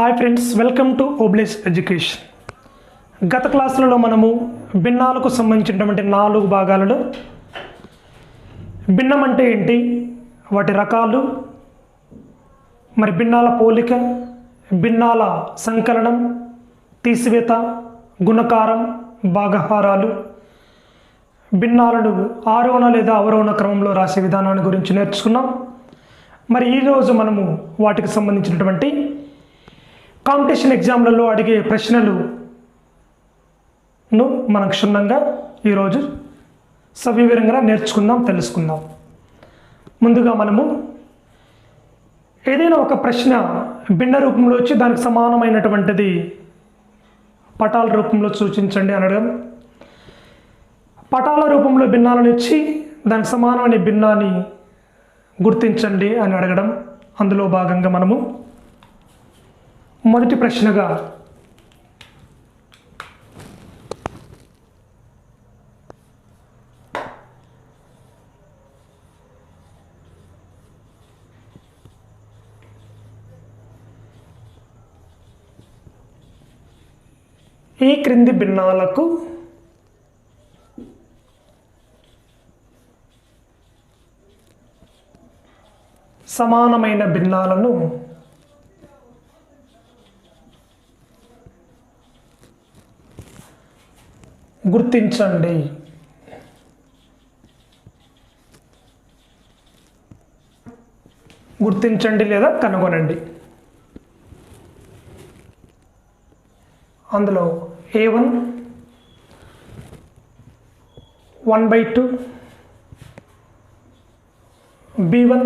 Hi friends, welcome to Obulesh education. గత క్లాసులలో మనము భిన్నాలకు సంబంధించినటువంటి 4 భాగాలలో భిన్నం అంటే ఏంటి, వాటి రకాలు, మరి భిన్నాల పోలిక, భిన్నాల సంకలనం, తీసివేత, గుణకారం, భాగహారాలు, భిన్నాలను ఆరోహణ లేదా అవరోహణ క్రమంలో రాసే విధానాన్ని గురించి నేర్చుకున్నాం. మరి ఈరోజు మనము వాటికి సంబంధించినటువంటి కాంపిటీషన్ ఎగ్జామ్లలో అడిగే ప్రశ్నలను మనం క్షుణ్ణంగా ఈరోజు సవివరంగా నేర్చుకుందాం, తెలుసుకుందాం. ముందుగా మనము ఏదైనా ఒక ప్రశ్న భిన్న రూపంలో వచ్చి దానికి సమానమైనటువంటిది పటాల రూపంలో సూచించండి అనడం, పటాల రూపంలో భిన్నాలను ఇచ్చి దానికి సమానమైన భిన్నాన్ని గుర్తించండి అని అడగడం. అందులో భాగంగా మనము మొదటి ప్రశ్నగా ఈ క్రింది భిన్నాలకు సమానమైన భిన్నాలను గుర్తించండి. గుర్తించండి లేదా కనుగొనండి. అందులో A1 1/2, B1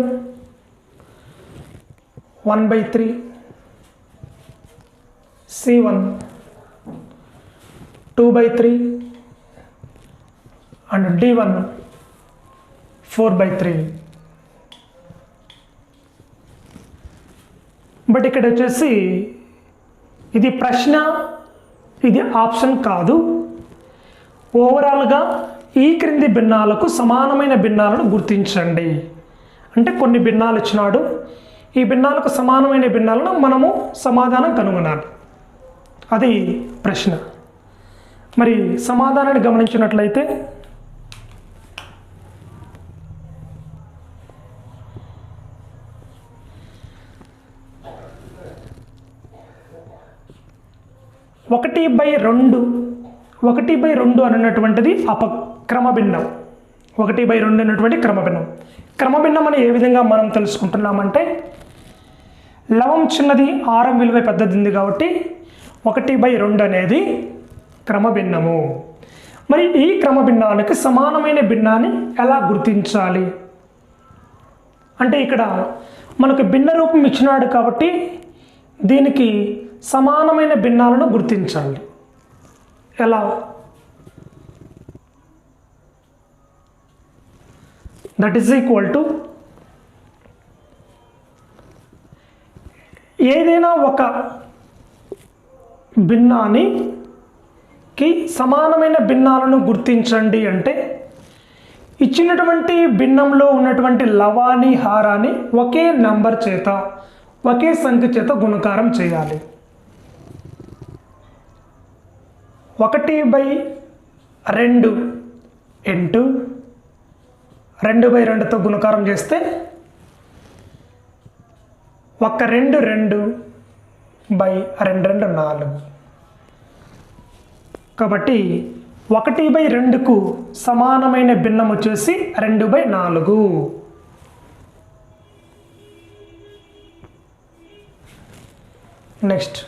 1/3, C1 2/3 and D1 4/3. But ఇక్కడ వచ్చేసి ఇది ప్రశ్న, ఇది ఆప్షన్ కాదు. ఓవరాల్గా ఈ క్రింది భిన్నాలకు సమానమైన భిన్నాలను గుర్తించండి అంటే కొన్ని భిన్నాలు ఇచ్చినాడు, ఈ భిన్నాలకు సమానమైన భిన్నాలను మనము సమాధానం కనుగొనాలి. అది ప్రశ్న. మరి సమాధానాన్ని గమనించినట్లయితే ఒకటి బై రెండు అన్నటువంటిది క్రమ భిన్నం. 1/2 అన్నటువంటి క్రమభిన్నం. క్రమభిన్నం అని ఏ విధంగా మనం తెలుసుకుంటున్నామంటే, లవం చిన్నది, ఆరం విలువ పెద్దది కాబట్టి 1/2 అనేది క్రమభిన్నము. మరి ఈ క్రమభిన్నానికి సమానమైన భిన్నాన్ని ఎలా గుర్తించాలి అంటే, ఇక్కడ మనకు భిన్న రూపం ఇచ్చినాడు కాబట్టి దీనికి సమానమైన భిన్నాలను గుర్తించాలి. ఎలా? దట్ ఈజ్ ఈక్వల్ టు ఏదైనా ఒక భిన్నానికి సమానమైన భిన్నాలను గుర్తించండి అంటే, ఇచ్చినటువంటి భిన్నంలో ఉన్నటువంటి లవాన్ని, హారాన్ని ఒకే నంబర్ చేత, ఒకే సంఖ్య చేత గుణకారం చేయాలి. 1/2 ఇంటూ 2/2తో గుణకారం చేస్తే 2 2/2 4. కాబట్టి 1/2కు సమానమైన భిన్నం వచ్చేసి 2/4. నెక్స్ట్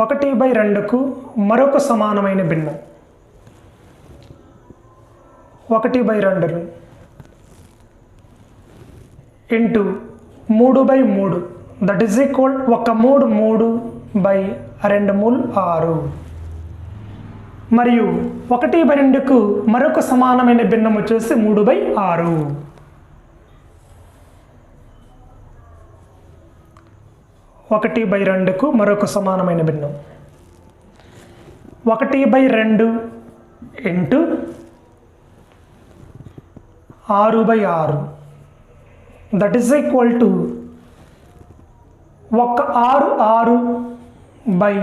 1/2కు మరొక సమానమైన భిన్నం 1/2 ఇంటూ 3/3. That is equal 3/2 6. మరియు 1/2కు మరొక సమానమైన భిన్నం వచ్చేసి 3/6. 1/2కు మరొక సమానమైన భిన్నం 1/2 into 6/6. That is equal to ఒక 6 6 బై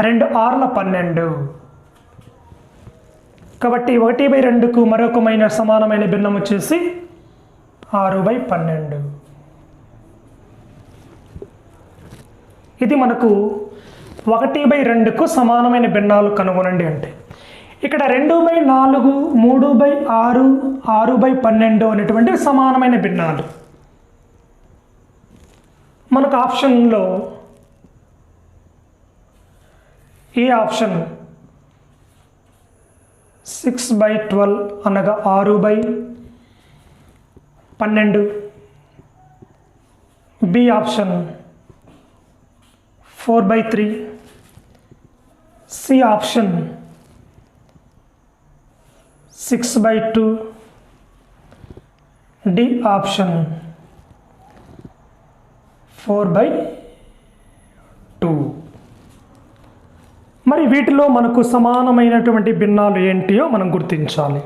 2 6ల 12. కాబట్టి 1/2కు మరొకమైన సమానమైన భిన్నం వచ్చేసి 6/12. ఇది మనకు 1/2కు సమానమైన భిన్నాలు కనుగొనండి అంటే. ఇక్కడ 2/4, 3/6, 6/12 అనేటువంటి సమానమైన భిన్నాలు. మనకు ఆప్షన్లో ఏ ఆప్షన్ 6/12 అనగా 6/12, B option 4/3, C option 6/2, D option 4/2. మరి వీటిలో మనకు సమానమైనటువంటి భిన్నాలు ఏంటియో మనం గుర్తించాలి.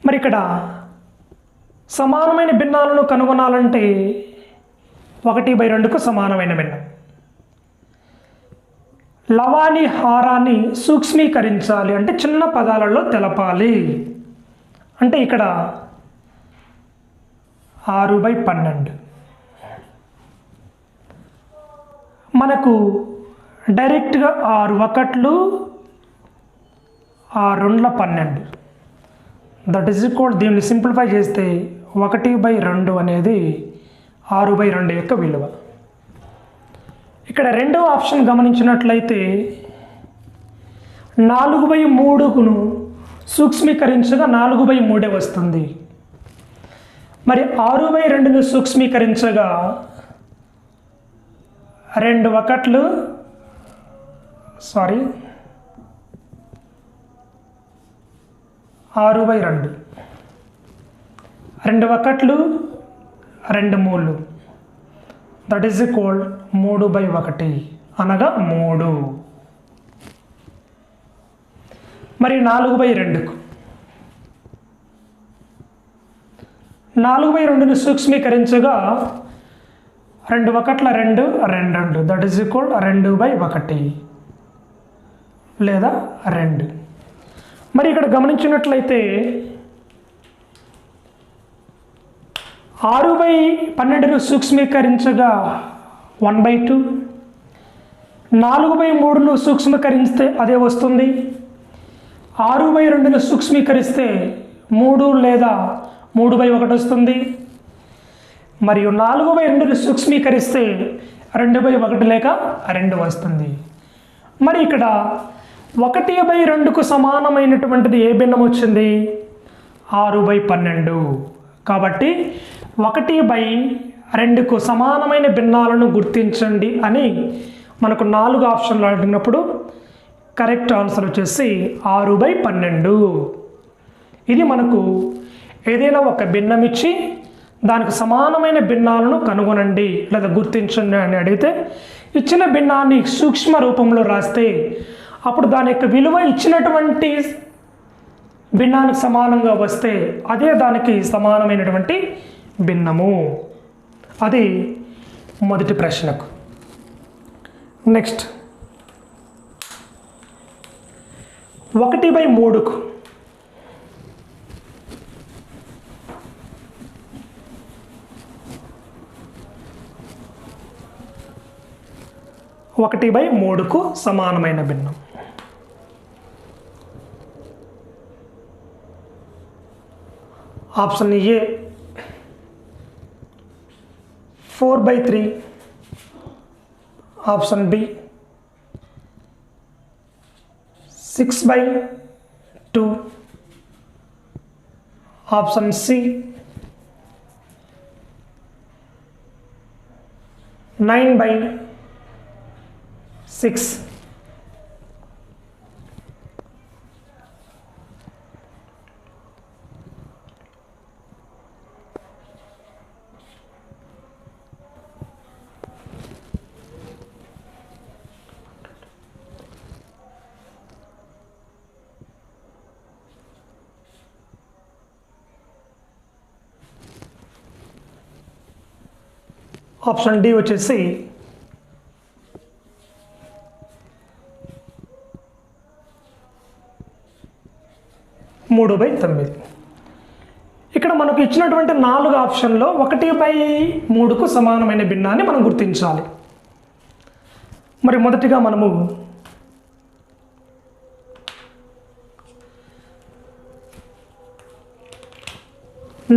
మరి ఇక్కడ సమానమైన భిన్నాలను కనుగొనాలంటే 1/2కు సమానమైన భిన్నం. లవాని హారాన్ని సూక్ష్మీకరించాలి అంటే చిన్న పదాలలో తెలపాలి అంటే ఇక్కడ 6/12. మనకు డైరెక్ట్గా 6 1లు 6 2ల 12. దట్ ఈజ్ ఈక్వల్, దీన్ని సింప్లిఫై చేస్తే 1/2 అనేది 6/2 యొక్క విలువ. ఇక్కడ రెండవ ఆప్షన్ గమనించినట్లయితే 4/3ను సూక్ష్మీకరించగా 4/3 వస్తుంది. మరి 6/2ను సూక్ష్మీకరించగా 2 1లు 6/2, 2 1లు 2 3లు, దట్ ఈజ్ ఈక్వల్ 3/1 అనగా 3. మరి 4/2కు 4/2ను సూక్ష్మీకరించగా 2 1ల 2 2, దట్ ఈజ్ ఈక్వల్ 2/1 లేదా 2. మరి ఇక్కడ గమనించినట్లయితే 6/12ను సూక్ష్మీకరించగా 1/2, 4/3ను సూక్ష్మీకరిస్తే అదే వస్తుంది. 6/2ను సూక్ష్మీకరిస్తే 3 లేదా 3/1 వస్తుంది. మరియు 4/2ను సూక్ష్మీకరిస్తే 2/1 లేక 2 వస్తుంది. మరి ఇక్కడ 1/2కు సమానమైనటువంటిది ఏ భిన్నం వచ్చింది? 6/12. కాబట్టి 1/2కు సమానమైన భిన్నాలను గుర్తించండి అని మనకు 4 ఆప్షన్లు అడిగినప్పుడు కరెక్ట్ ఆన్సర్ వచ్చేసి 6/12. ఇది మనకు ఏదైనా ఒక భిన్నం ఇచ్చి దానికి సమానమైన భిన్నాలను కనుగొనండి లేదా గుర్తించండి అని అడిగితే ఇచ్చిన భిన్నాన్ని సూక్ష్మ రూపంలో రాస్తే అప్పుడు దాని యొక్క విలువ ఇచ్చినటువంటి భిన్నానికి సమానంగా వస్తే అదే దానికి సమానమైనటువంటి భిన్నము. అది మొదటి ప్రశ్నకు. నెక్స్ట్ 1/3కు 1/3కు సమానమైన భిన్నం. Option A 4/3, option B 6/2, option C 9/6. Option D వచ్చేసి 3/9. ఇక్కడ మనకు ఇచ్చినటువంటి 4 ఆప్షన్లో 1/3కు సమానమైన భిన్నాన్ని మనం గుర్తించాలి. మరి మొదటిగా మనము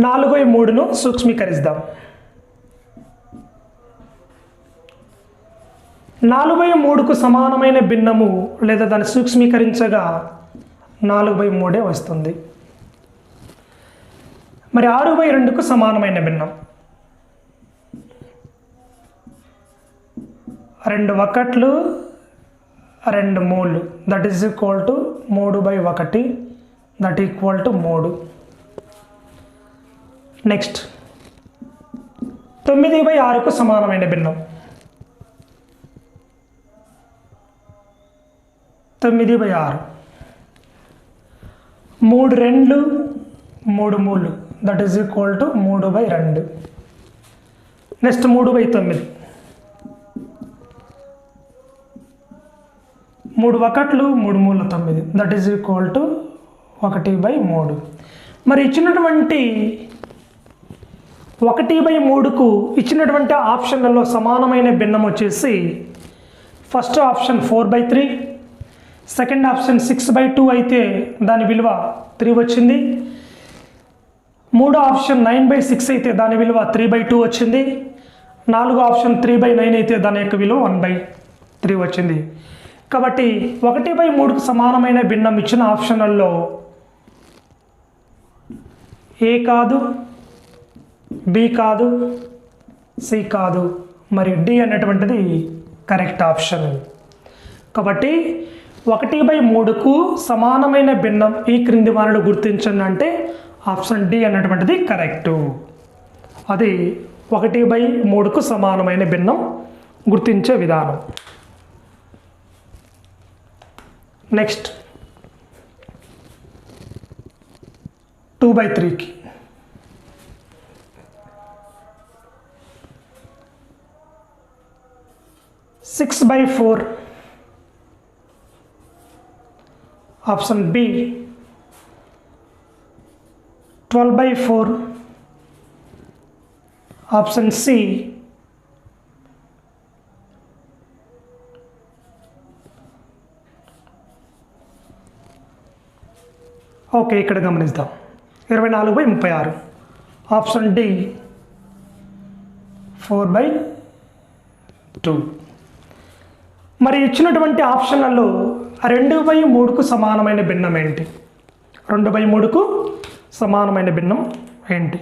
4/3ను సూక్ష్మీకరిద్దాం. 4/3కు సమానమైన భిన్నము లేదా దాన్ని సూక్ష్మీకరించగా 4/3 వస్తుంది. మరి 6/2కు సమానమైన భిన్నం 2 1 2 3 that is equal to 3/1 that equal to 3. Next 9/6కు సమానమైన భిన్నం 9/6. 3 2 3 3 that is equal to 3/2. Next 3/9. 3 1 3 3 9 that is equal to 1/3. మరి ఇచ్చినటువంటి 1/3కు ఇచ్చినటువంటి ఆప్షన్లలో సమానమైన భిన్నం వచ్చేసి ఫస్ట్ ఆప్షన్ 4/3, సెకండ్ ఆప్షన్ 6/2 అయితే దాని విలువ 3 వచ్చింది. మూడో ఆప్షన్ 9/6 అయితే దాని విలువ 3/2 వచ్చింది. నాలుగో ఆప్షన్ 3/9 అయితే దాని యొక్క విలువ 1/3 వచ్చింది. కాబట్టి 1/3కు సమానమైన భిన్నం ఇచ్చిన ఆప్షన్లలో ఏ కాదు, బి కాదు, సి కాదు, మరియు డి అనేటువంటిది కరెక్ట్ ఆప్షన్. కాబట్టి 1/3కు సమానమైన భిన్నం ఈ క్రింది వారిని గుర్తించండి అంటే ఆప్షన్ డి అనేటువంటిది కరెక్టు. అది 1/3కు సమానమైన భిన్నం గుర్తించే విధానం. నెక్స్ట్ 2/3కి 6/4 option B, 12/4 option C, okay ఇక్కడ గమనిద్దాం 24/36 ఆప్షన్ డి 4/2. మరి ఇచ్చినటువంటి ఆప్షన్లలో 2/3కు సమానమైన భిన్నం ఏంటి? 2/3కు సమానమైన భిన్నం ఏంటి?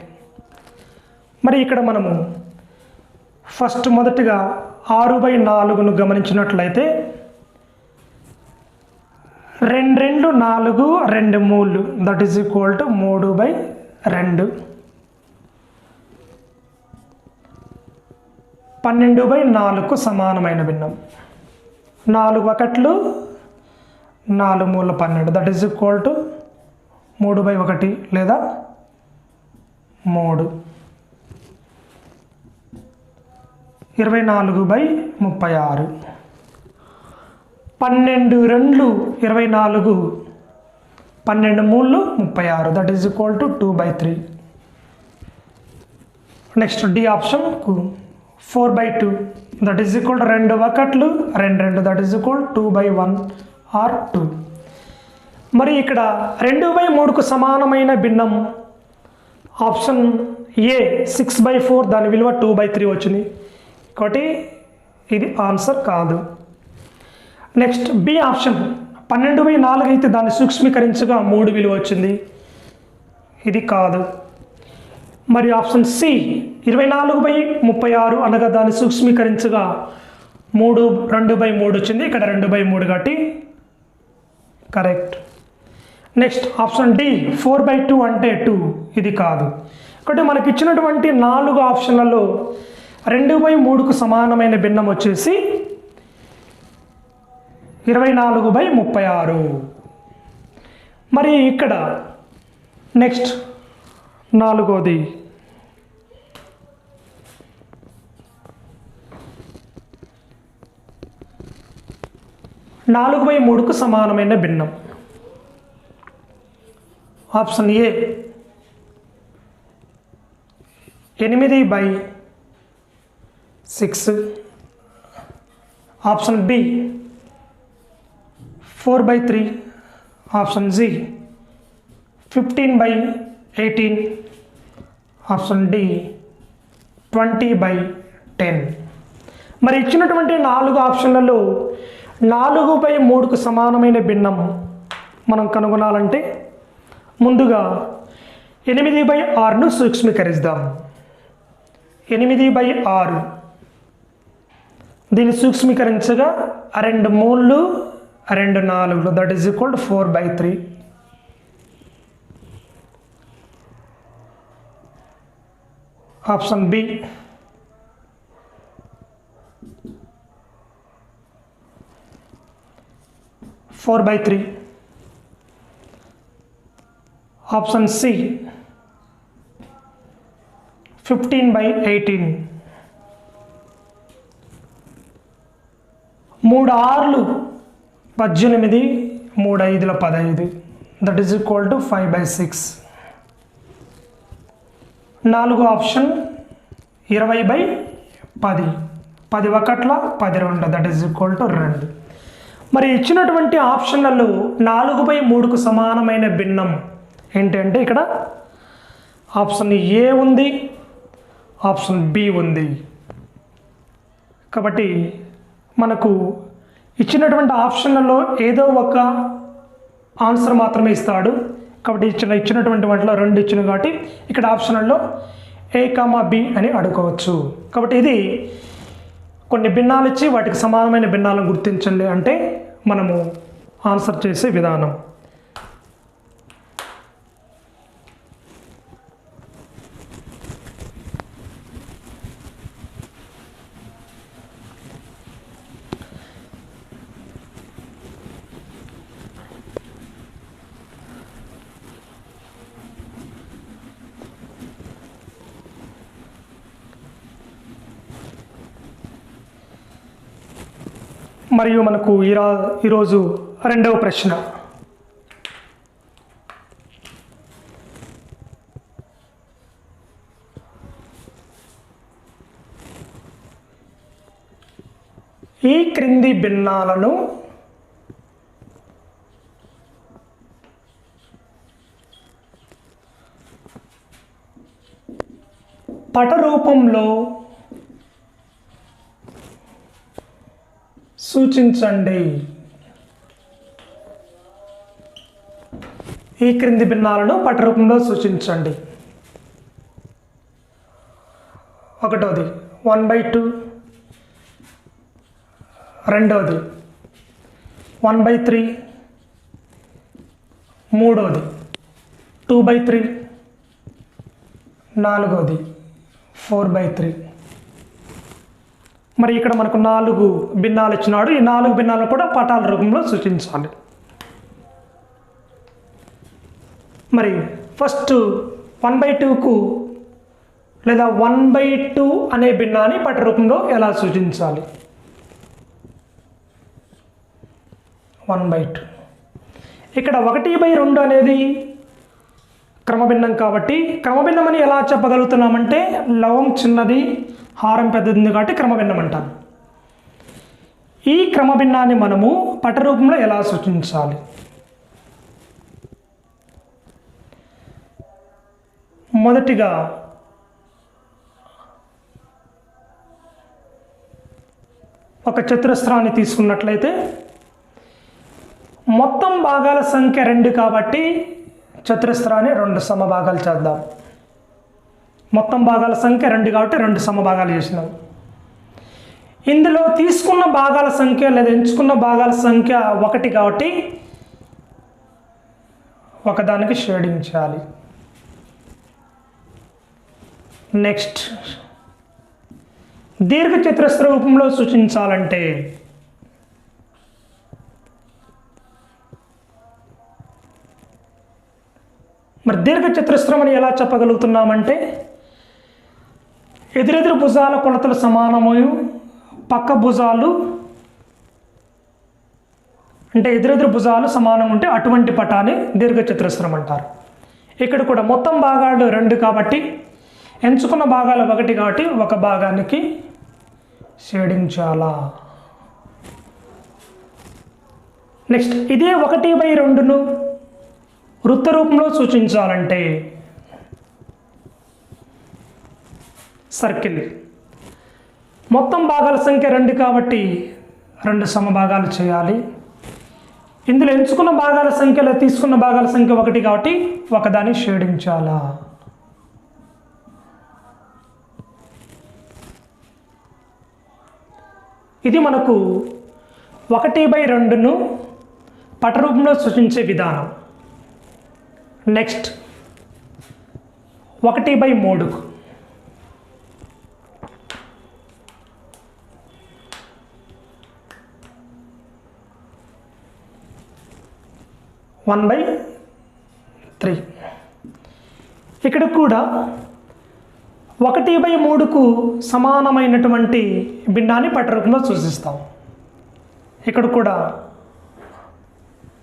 మరి ఇక్కడ మనము ఫస్ట్ మొదటిగా 6/4ను గమనించినట్లయితే 2 2 4 2 3 దట్ ఈజ్ ఈక్వల్ టు 3/2. 12/4కు సమానమైన భిన్నం 4 1 4 3 12 దట్ ఈజ్ ఈక్వల్ టు 3/1 లేదా 3. 24/36 12 2 24 12 3 36 that is equal to 2/3. Next D option 4/2 that is equal to 2 1 2 2 that is equal 2/1 or 2. మరి ఇక్కడ 2/3కు సమానమైన భిన్నం ఆప్షన్ ఏ 6/4 దాని విలువ 2/3 వచ్చింది కాబట్టి ఇది ఆన్సర్ కాదు. నెక్స్ట్ బి ఆప్షన్ 12/4 అయితే దాన్ని సూక్ష్మీకరించగా 3 విలువ వచ్చింది, ఇది కాదు. మరి ఆప్షన్ సి 24/36 అనగా దాన్ని సూక్ష్మీకరించగా 2/3 వచ్చింది, ఇక్కడ 2/3 కాబట్టి కరెక్ట్. నెక్స్ట్ ఆప్షన్ డి 4/2 అంటే 2, ఇది కాదు. కాబట్టి మనకి ఇచ్చినటువంటి 4 ఆప్షన్లలో 2/3కు సమానమైన భిన్నం వచ్చేసి 24/36. మరి ఇక్కడ నెక్స్ట్ నాలుగోది 4/3కు సమానమైన భిన్నం. Option A 8/6, option B 4/3, option C 15/18, option D 20/10. మరి ఇచ్చినటువంటి 4 ఆప్షన్లలో 4/3కు సమానమైన భిన్నం మనం కనుగొనాలంటే ముందుగా 8/6ను సూక్ష్మీకరిద్దాం. 8/6 దీన్ని సూక్ష్మీకరించగా 2 3లు 2 4లు that is equal to 4/3. Option B 4/3, option C 15/18. 3 6లు 18, 3 5ల 15 that is equal to 5/6. 4 option 20/10, 10 ఒకట్ల 10 2 దట్ ఈజ్ ఈక్వల్ టు 2. మరి ఇచ్చినటువంటి ఆప్షన్లలో 4/3కు సమానమైన భిన్నం ఏంటంటే ఇక్కడ ఆప్షన్ ఏ ఉంది, ఆప్షన్ బి ఉంది. కాబట్టి మనకు ఇచ్చినటువంటి ఆప్షన్లలో ఏదో ఒక ఆన్సర్ మాత్రమే ఇస్తాడు. కాబట్టి ఇచ్చినటువంటి వాటిలో 2 ఇచ్చిన కాబట్టి ఇక్కడ ఆప్షన్లలో ఏ కామా బి అని అడుకోవచ్చు. కాబట్టి ఇది కొన్ని భిన్నాలు ఇచ్చి వాటికి సమానమైన భిన్నాలను గుర్తించండి అంటే మనము ఆన్సర్ చేసే విధానం. మరియు మనకు ఈరోజు రెండవ ప్రశ్న. ఈ క్రింది భిన్నాలను పట రూపంలో సూచించండి. ఈ క్రింది భిన్నాలను పట రూపంలో సూచించండి. ఒకటోది 1/2, రెండోది 1/3, మూడోది 2/3, నాలుగోది 4/3. మరి ఇక్కడ మనకు 4 భిన్నాలు ఇచ్చినాడు. ఈ 4 భిన్నాలు కూడా పటాల రూపంలో సూచించాలి. మరి ఫస్ట్ 1/2కు లేదా 1/2 అనే భిన్నాన్ని పట రూపంలో ఎలా సూచించాలి? 1/2. ఇక్కడ 1/2 అనేది క్రమభిన్నం కాబట్టి క్రమభిన్నం అని ఎలా చెప్పగలుగుతున్నామంటే లవం చిన్నది హారం పెద్దది కాబట్టి క్రమభిన్నం అంటాం. ఈ క్రమభిన్నాన్ని మనము పట రూపంలో ఎలా సూచించాలి? మొదటిగా ఒక చతురస్రాన్ని తీసుకున్నట్లయితే మొత్తం భాగాల సంఖ్య 2 కాబట్టి చతురస్రాన్ని 2 సమభాగాలు చేద్దాం. మొత్తం భాగాల సంఖ్య 2 కాబట్టి 2 సమభాగాలు చేసినాం. ఇందులో తీసుకున్న భాగాల సంఖ్య లేదా ఎంచుకున్న భాగాల సంఖ్య 1 కాబట్టి ఒకదానికి షేడింగ్ చేయాలి. నెక్స్ట్ దీర్ఘ చతురస్ర రూపంలో సూచించాలంటే మరి దీర్ఘ చతురస్రం అని ఎలా చెప్పగలుగుతున్నామంటే ఎదురెదురు భుజాల కొలతలు సమానమయు పక్క భుజాలు అంటే ఎదురెదురు భుజాలు సమానం ఉంటే అటువంటి పటాన్ని దీర్ఘచతురస్రం అంటారు. ఇక్కడ కూడా మొత్తం భాగాలు 2 కాబట్టి ఎంచుకున్న భాగాలు 1 కాబట్టి ఒక భాగానికి షేడింగ్ చాలా. నెక్స్ట్ ఇదే 1/2ను వృత్త రూపంలో సూచించాలంటే సర్కిల్. మొత్తం భాగాల సంఖ్య 2 కాబట్టి 2 సమభాగాలు చేయాలి. ఇందులో ఎంచుకున్న భాగాల సంఖ్యలో తీసుకున్న భాగాల సంఖ్య 1 కాబట్టి ఒకదాన్ని షేడింగ్ చాలా. ఇది మనకు 1/2ను పట రూపంలో సూచించే విధానం. నెక్స్ట్ 1/3 1/3. ఇక్కడ కూడా 1/3కు సమానమైనటువంటి భిన్నాన్ని పటరూపంలో సూచిస్తాం. ఇక్కడ కూడా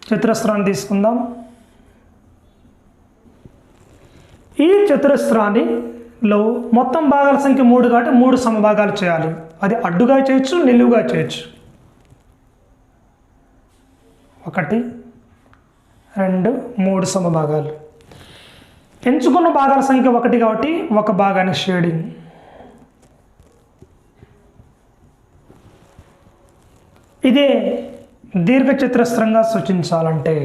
చతురస్రాన్ని తీసుకుందాం. ఈ చతురస్రానిలో మొత్తం భాగాల సంఖ్య 3 కాబట్టి 3 సమభాగాలు చేయాలి. అది అడ్డుగా చేయొచ్చు, నిలువుగా చేయొచ్చు. 1 2 3 సమభాగాలు. ఎంచుకున్న భాగాల సంఖ్య 1 కాబట్టి ఒక భాగానికి షేడింగ్. ఇదే దీర్ఘచతురస్రంగా సూచించాలంటే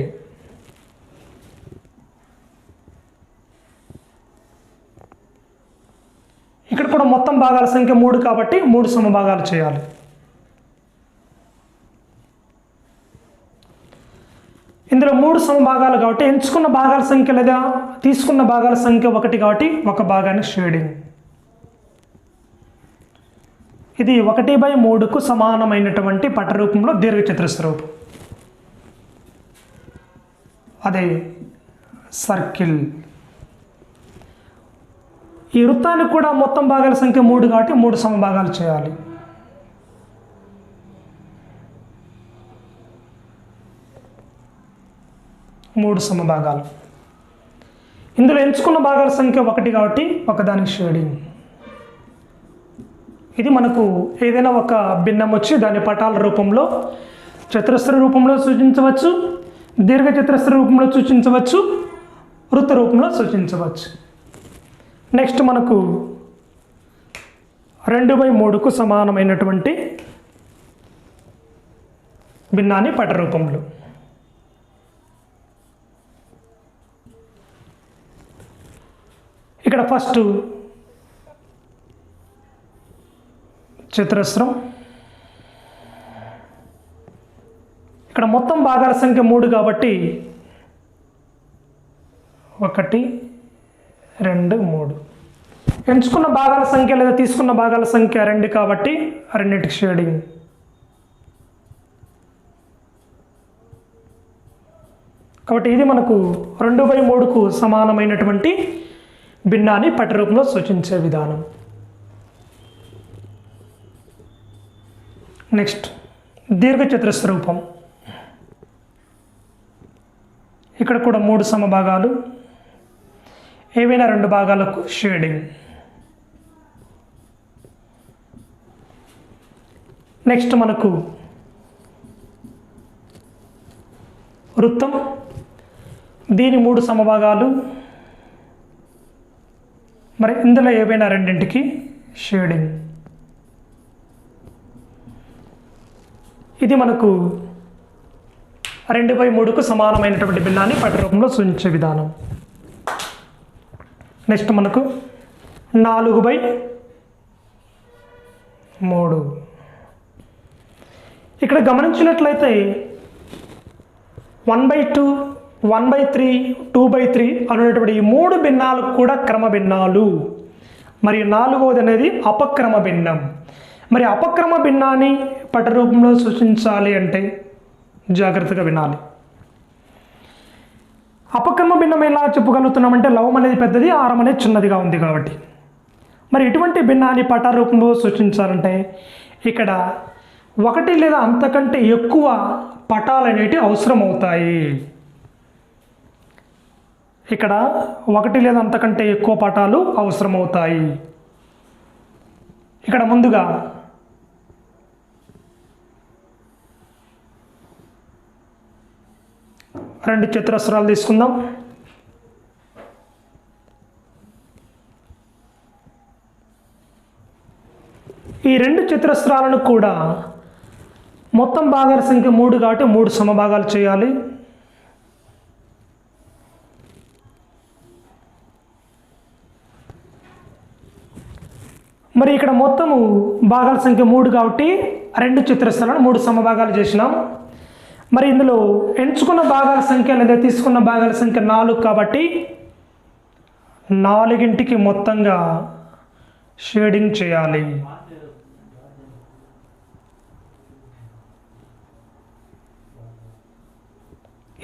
ఇక్కడ కూడా మొత్తం భాగాల సంఖ్య 3 కాబట్టి 3 సమభాగాలు చేయాలి. ఇందులో 3 సమభాగాలు కాబట్టి ఎంచుకున్న భాగాల సంఖ్య లేదా తీసుకున్న భాగాల సంఖ్య 1 కాబట్టి ఒక భాగానికి షేడింగ్. ఇది 1/3కు సమానమైనటువంటి పట రూపంలో దీర్ఘచతురస్ర రూపం. అదే సర్కిల్. ఈ వృత్తానికి కూడా మొత్తం భాగాల సంఖ్య 3 కాబట్టి 3 సమభాగాలు చేయాలి. మూడు సమభాగాలు. ఇందులో ఎంచుకున్న భాగాల సంఖ్య 1 కాబట్టి ఒకదానికి షేడింగ్. ఇది మనకు ఏదైనా ఒక భిన్నం వచ్చి దాని పటాల రూపంలో చతురస్ర రూపంలో సూచించవచ్చు, దీర్ఘచతురస్ర రూపంలో సూచించవచ్చు, వృత్త రూపంలో సూచించవచ్చు. నెక్స్ట్ మనకు 2/3కు సమానమైనటువంటి భిన్నాన్ని పట రూపంలో. ఇక్కడ ఫస్ట్ చతురస్రం. ఇక్కడ మొత్తం భాగాల సంఖ్య 3 కాబట్టి 1 2 3. ఎంచుకున్న భాగాల సంఖ్య లేదా తీసుకున్న భాగాల సంఖ్య 2 కాబట్టి రెండింటికి షేడింగ్. కాబట్టి ఇది మనకు 2/3కు సమానమైనటువంటి భిన్నాన్ని పట రూపంలో సూచించే విధానం. నెక్స్ట్ దీర్ఘచతురస్ర రూపం. ఇక్కడ కూడా 3 సమభాగాలు, ఏవైనా 2 భాగాలకు షేడింగ్. నెక్స్ట్ మనకు వృత్తం. దీని 3 సమభాగాలు, మరి ఇందులో ఏవైనా రెండింటికి షేడింగ్. ఇది మనకు 2/3కు సమానమైనటువంటి భిన్నాన్ని పట రూపంలో సూచించే విధానం. నెక్స్ట్ మనకు 4/3. ఇక్కడ గమనించినట్లయితే 1/2, 1/3, 2/3 అనేటువంటి ఈ 3 భిన్నాలు కూడా క్రమ భిన్నాలు. మరి 4వది అనేది అపక్రమ భిన్నం. మరి అపక్రమ భిన్నాన్ని పట రూపంలో సూచించాలి అంటే జాగ్రత్తగా వినాలి. అపక్రమ భిన్నం ఎలా చెప్పగలుగుతున్నామంటే లవం అనేది పెద్దది, హారం అనేది చిన్నదిగా ఉంది కాబట్టి. మరి ఇటువంటి భిన్నాన్ని పట రూపంలో సూచించాలంటే ఇక్కడ ఒకటి లేదా అంతకంటే ఎక్కువ పటాలు అనేటివి అవసరం అవుతాయి. ఇక్కడ ఒకటి లేదా అంతకంటే ఎక్కువ పటాలు అవసరమవుతాయి. ఇక్కడ ముందుగా రెండు చతురస్రాలు తీసుకుందాం. ఈ రెండు చతురస్రాలను కూడా మొత్తం భాగాల సంఖ్య 3 కాబట్టి 3 సమభాగాలు చేయాలి. మరి ఇక్కడ మొత్తము భాగాల సంఖ్య 3 కాబట్టి రెండు చతురస్రాలను 3 సమభాగాలు చేసినాం. మరి ఇందులో ఎంచుకున్న భాగాల సంఖ్య లేదా తీసుకున్న భాగాల సంఖ్య 4 కాబట్టి 4కి మొత్తంగా షేడింగ్ చేయాలి.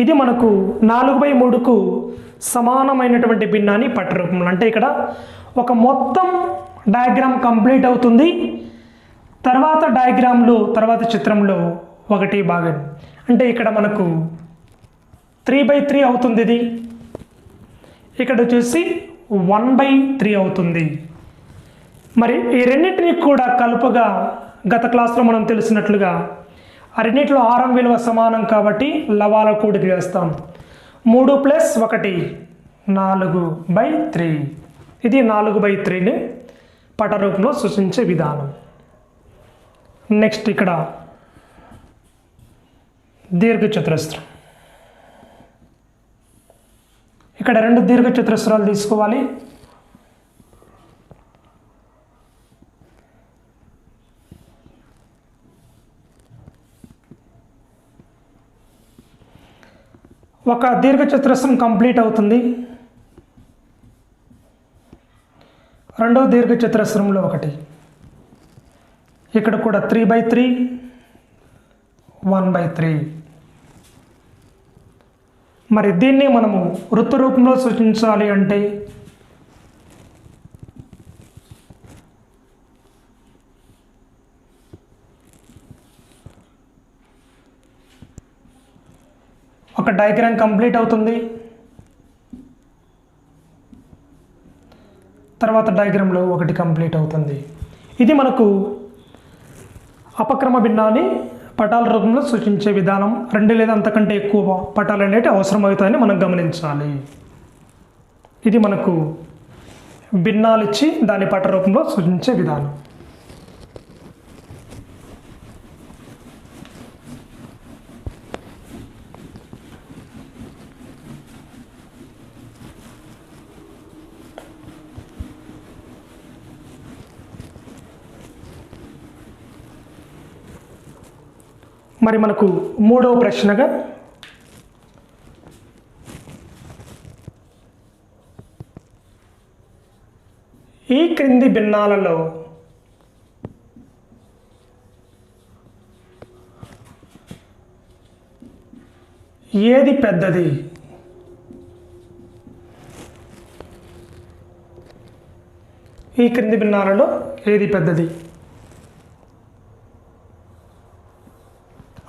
ఇది మనకు 4/3కు సమానమైనటువంటి భిన్నాన్ని పట్టరూపంలో, అంటే ఇక్కడ ఒక మొత్తం డయాగ్రామ్ కంప్లీట్ అవుతుంది. తర్వాత డయాగ్రామ్లో తర్వాత చిత్రంలో 1 భాగం, అంటే ఇక్కడ మనకు 3/3 అవుతుంది. ఇది ఇక్కడ వచ్చేసి 1/3 అవుతుంది. మరి ఈ రెండింటిని కూడా కలుపుగా గత క్లాస్లో మనం తెలిసినట్లుగా ఆ రెండింటిలో హారం విలువ సమానం కాబట్టి లవాల కూడిక చేస్తాం. 3 + 1 4/3. ఇది 4/3ని పట రూపంలో సూచించే విధానం. నెక్స్ట్ ఇక్కడ దీర్ఘచతురస్రం. ఇక్కడ రెండు దీర్ఘచతురస్రాలు తీసుకోవాలి. ఒక దీర్ఘచతురస్రం కంప్లీట్ అవుతుంది. రెండవ దీర్ఘచతురస్రంలో 1, ఇక్కడ కూడా 3/3 1/3. మరి దీన్ని మనము వృత్త రూపంలో సూచించాలి అంటే ఒక డయాగ్రామ్ కంప్లీట్ అవుతుంది. తర్వాత డయాగ్రామ్లో 1 కంప్లీట్ అవుతుంది. ఇది మనకు అపక్రమ భిన్నాన్ని పటాల రూపంలో సూచించే విధానం. 2 లేదా అంతకంటే ఎక్కువ పటాలు అనేవి అవసరమవుతాయని మనం గమనించాలి. ఇది మనకు భిన్నాలు ఇచ్చి దాని పట రూపంలో సూచించే విధానం. మరి మనకు మూడవ ప్రశ్నగా ఈ క్రింది భిన్నాలలో ఏది పెద్దది? ఈ క్రింది భిన్నాలలో ఏది పెద్దది?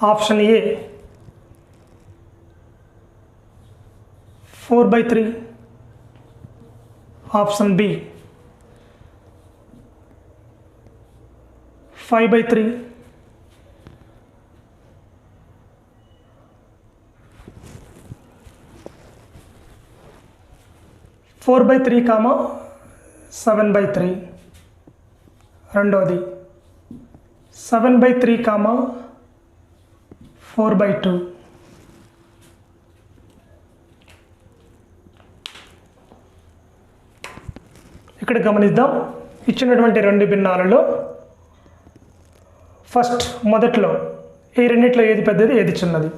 Option A 4/3, option B 5/3, four by 3, 7/3. రెండవది 7/3, 4/2. ఇక్కడ గమనిద్దాం. ఇచ్చినటువంటి రెండు భిన్నాలలో ఫస్ట్ మొదట్లో ఈ రెండిట్లో ఏది పెద్దది ఏది చిన్నది?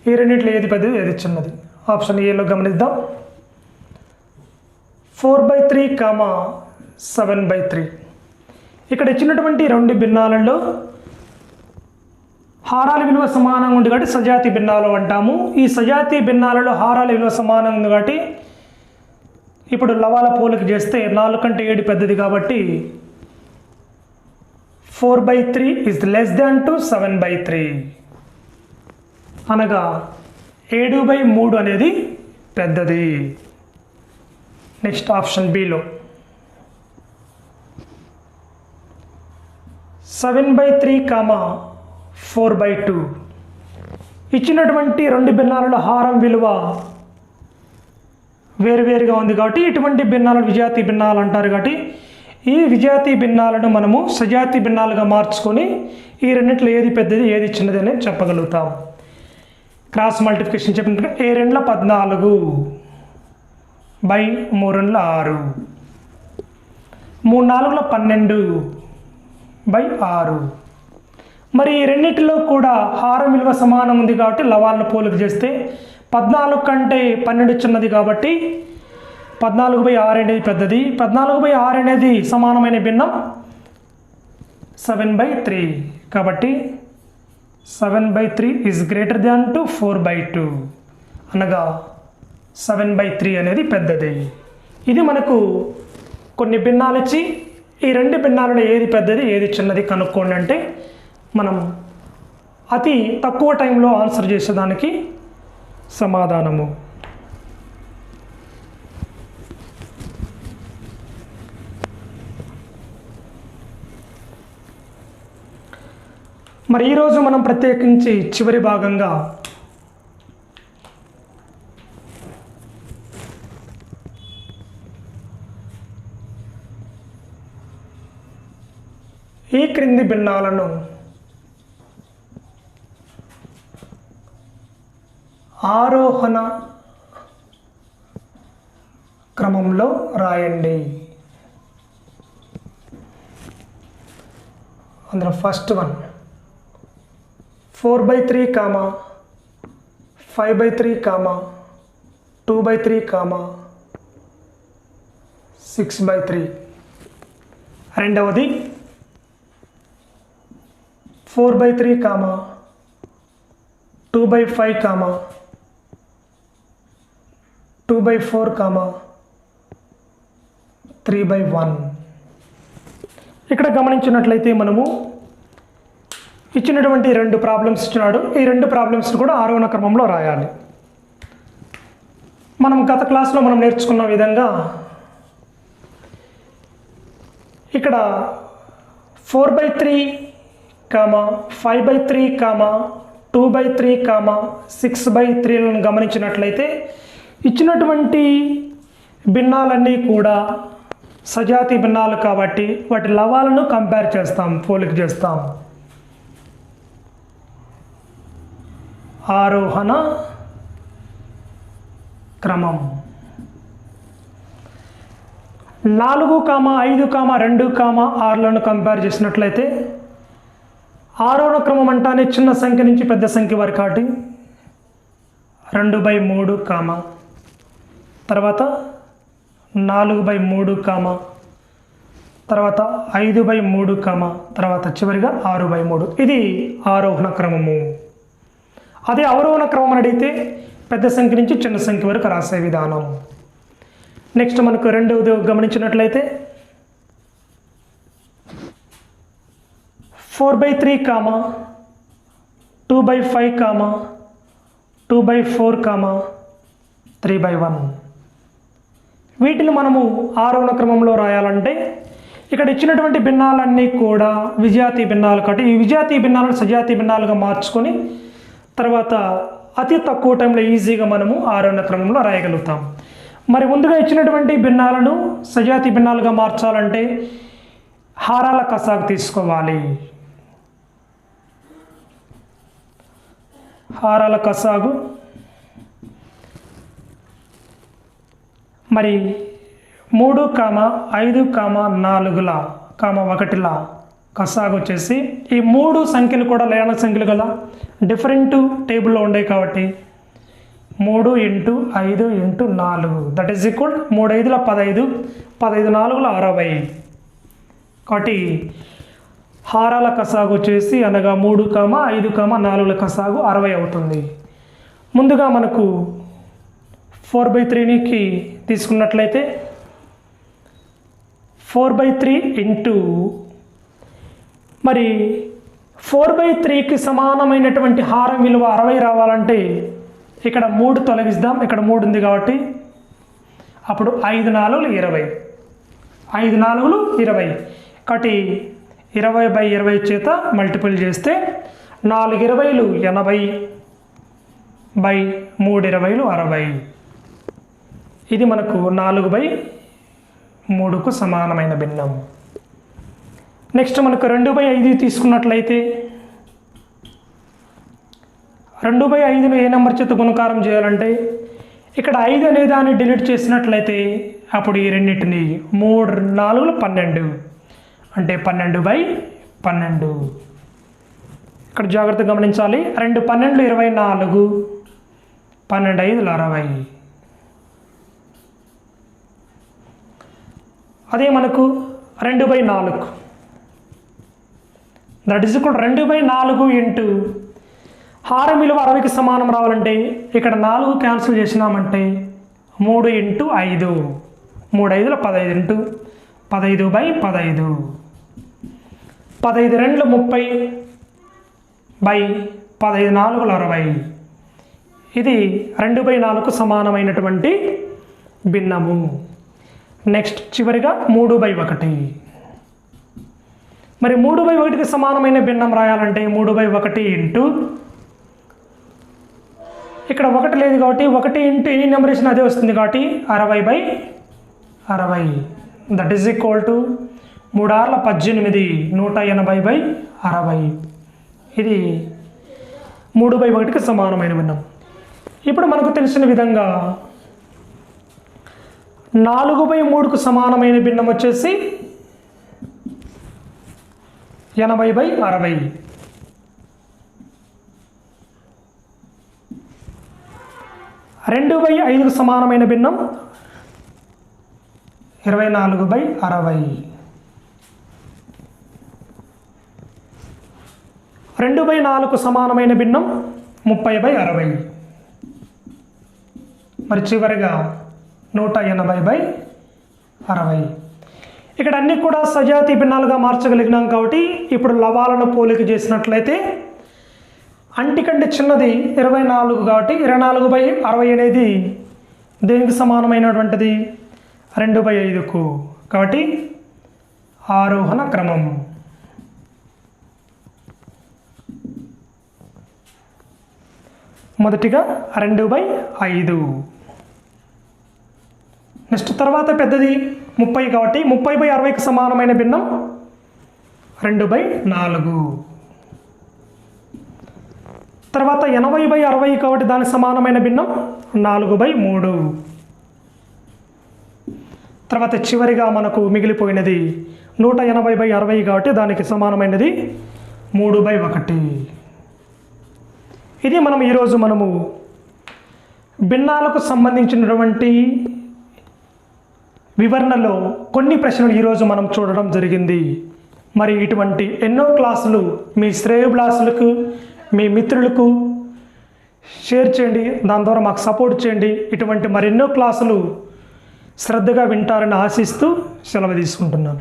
ఈ రెండిట్లో ఏది పెద్దది ఏది చిన్నది? ఆప్షన్ ఏలో గమనిద్దాం. 4/3, 7/3. ఇక్కడ ఇచ్చినటువంటి రెండు భిన్నాలలో హారాల విలువ సమానంగా ఉంది కాబట్టి సజాతి భిన్నాలు అంటాము. ఈ సజాతి భిన్నాలలో హారాల విలువ సమానంగా ఉంది కాబట్టి ఇప్పుడు లవాల పోలిక చేస్తే 4 కంటే 7 పెద్దది కాబట్టి 4/3 ఈజ్ లెస్ దాన్ టు 7/3, అనగా 7/3 అనేది పెద్దది. Next option below 7/3, 4/2. ఇచ్చినటువంటి రెండు భిన్నాల హారం విలువ వేరువేరుగా ఉంది కాబట్టి ఇటువంటి భిన్నాలను విజాతి భిన్నాలు అంటారు. కాబట్టి ఈ విజాతి భిన్నాలను మనము సజాతి భిన్నాలుగా మార్చుకొని ఈ రెండింటిలో ఏది పెద్దది ఏది చిన్నది అనేది చెప్పగలుగుతాం. క్రాస్ మల్టిప్లికేషన్ చెప్పినట్టు 7 14 బై 3 6, 3 4 12 బై 6. మరి ఈ రెండింటిలో కూడా హారం విలువ సమానం ఉంది కాబట్టి లవాలను పోలిక చేస్తే 14 కంటే 12 చిన్నది కాబట్టి 14/6 అనేది పెద్దది. 14/6 అనేది సమానమైన భిన్నం 7/3 కాబట్టి 7/3 ఈజ్ గ్రేటర్ దాన్ టు 4/2, అనగా 7/3 అనేది పెద్దది. ఇది మనకు కొన్ని భిన్నాలు ఇచ్చి ఈ రెండు భిన్నాలలో ఏది పెద్దది ఏది చిన్నది కనుక్కోండి అంటే మనం అతి తక్కువ టైంలో ఆన్సర్ చేసేదానికి సమాధానము. మరి ఈరోజు మనం ప్రత్యేకించి చివరి భాగంగా ఈ క్రింది భిన్నాలను ఆరోహణ క్రమంలో రాయండి. అందులో ఫస్ట్ వన్ 4/3, 5/3, 2/3, 6/3. రెండవది 4/3, 2/5, 2/4, 3/1. ఇక్కడ గమనించినట్లయితే మనము ఇచ్చినటువంటి రెండు ప్రాబ్లమ్స్ ఇచ్చినాడు. ఈ రెండు ప్రాబ్లమ్స్ కూడా ఆరోహణ క్రమంలో రాయాలి. మనం గత క్లాస్లో మనం నేర్చుకున్న విధంగా ఇక్కడ 4/3, 5/3, 2/3, 6/3లను గమనించినట్లయితే ఇచ్చినటువంటి భిన్నాలన్నీ కూడా సజాతి భిన్నాలు కాబట్టి వాటి లవాలను కంపేర్ చేస్తాం, పోలిక చేస్తాం. ఆరోహణ క్రమం 4, 5, 2, 6లను కంపేర్ చేసినట్లయితే ఆరోహణ క్రమం అంటానే చిన్న సంఖ్య నుంచి పెద్ద సంఖ్య వరకు కాబట్టి 2/3, తర్వాత 4/3, తర్వాత 5/3, తర్వాత చివరిగా 6/3. ఇది ఆరోహణ క్రమము. అదే అవరోహణ క్రమం అని అడిగితే పెద్ద సంఖ్య నుంచి చిన్న సంఖ్య వరకు రాసే విధానం. నెక్స్ట్ మనకు రెండవది గమనించినట్లయితే 4/3, 2/5, 2/4, 3/1. వీటిని మనము ఆరోహణ క్రమంలో రాయాలంటే ఇక్కడ ఇచ్చినటువంటి భిన్నాలన్నీ కూడా విజాతి భిన్నాలు కాబట్టి ఈ విజాతి భిన్నాలను సజాతి భిన్నాలుగా మార్చుకొని తర్వాత అతి తక్కువ టైంలో ఈజీగా మనము ఆరోహణ క్రమంలో రాయగలుగుతాం. మరి ముందుగా ఇచ్చినటువంటి భిన్నాలను సజాతి భిన్నాలుగా మార్చాలంటే హారాల కసాగు తీసుకోవాలి. హారాల కసాగు మరి 3, 5, 4, 1ల కసాగు వచ్చేసి ఈ మూడు సంఖ్యలు కూడా లేన సంఖ్యలు కదా డిఫరెంట్ టేబుల్లో ఉండేవి కాబట్టి 3 × 5 × 4 దట్ ఈజ్ ఈక్వల్ 3 5 15, 15 4 60. కాబట్టి హారాల కసాగు వచ్చేసి అనగా 3, 5, 4ల కసాగు 60 అవుతుంది. ముందుగా మనకు 4/3కి తీసుకున్నట్లయితే 4/3 ఇంటూ మరి 4/3కి సమానమైనటువంటి హారం విలువ 60 రావాలంటే ఇక్కడ 3 తొలగిద్దాం. ఇక్కడ 3 ఉంది కాబట్టి అప్పుడు 5 4 20, 5 4 20 కాబట్టి 20/20 చేత మల్టిపుల్ చేస్తే 4 20లు 80/3 20లు 60. ఇది మనకు 4/3కు సమానమైన భిన్నం. నెక్స్ట్ మనకు 2/5 తీసుకున్నట్లయితే 2/5ను ఏ నెంబర్ చేత గుణకారం చేయాలంటే ఇక్కడ 5 అనే దాన్ని డిలీట్ చేసినట్లయితే అప్పుడు ఈ రెండింటిని 3 4 12 అంటే 12/12. ఇక్కడ జాగ్రత్తగా గమనించాలి. 2 12 24, 12 5 60. అదే మనకు 2/4 దట్ ఈజ్ ఈక్వల్ 2/4 ఇంటూ హారం విలువ 60కి సమానం రావాలంటే ఇక్కడ 4 క్యాన్సిల్ చేసినామంటే 3 ఇంటూ 5, 3 5 15 ఇంటూ 15/15, 15 2 30/15 4 60. ఇది 2/4కు సమానమైనటువంటి భిన్నము. నెక్స్ట్ చివరిగా 3/1. మరి 3/1కి సమానమైన భిన్నం రాయాలంటే 3/1 ఇంటూ ఇక్కడ 1 లేదు కాబట్టి 1 ఇంటూ ఎనీ నెంబర్ ఇచ్చిన అదే వస్తుంది కాబట్టి 60/60 దట్ ఈజ్ ఈక్వల్ టు 3 6 18 180/60. ఇది 3/1కి సమానమైన భిన్నం. ఇప్పుడు మనకు తెలిసిన విధంగా 4/3కు సమానమైన భిన్నం వచ్చేసి 80/60. 2/5కు సమానమైన భిన్నం 24/60. 2/4కు సమానమైన భిన్నం 30/60. మరి చివరిగా 180/60. ఇక్కడ అన్నీ కూడా సజాతి భిన్నాలుగా మార్చగలిగినాం కాబట్టి ఇప్పుడు లవాలను పోలిక చేసినట్లయితే అంటికంటే చిన్నది 24 కాబట్టి 24/60 అనేది దేనికి సమానమైనటువంటిది 2/5కు. కాబట్టి ఆరోహణ క్రమం. మొదటిగా 2/5. నెక్స్ట్ తర్వాత పెద్దది 30 కాబట్టి 30/60కి సమానమైన భిన్నం 2/4. తర్వాత 80/60 కాబట్టి దానికి సమానమైన భిన్నం 4/3. తర్వాత చివరిగా మనకు మిగిలిపోయినది 180/60 కాబట్టి దానికి సమానమైనది 3/1. ఇది ఈరోజు మనము భిన్నాలకు సంబంధించినటువంటి వివరణలో కొన్ని ప్రశ్నలు ఈరోజు మనం చూడడం జరిగింది. మరి ఇటువంటి ఎన్నో క్లాసులు మీ శ్రేయోభిలాషులకు మీ మిత్రులకు షేర్ చేయండి. దాని ద్వారా మాకు సపోర్ట్ చేయండి. ఇటువంటి మరెన్నో క్లాసులు శ్రద్ధగా వింటారని ఆశిస్తూ సెలవు తీసుకుంటున్నాను.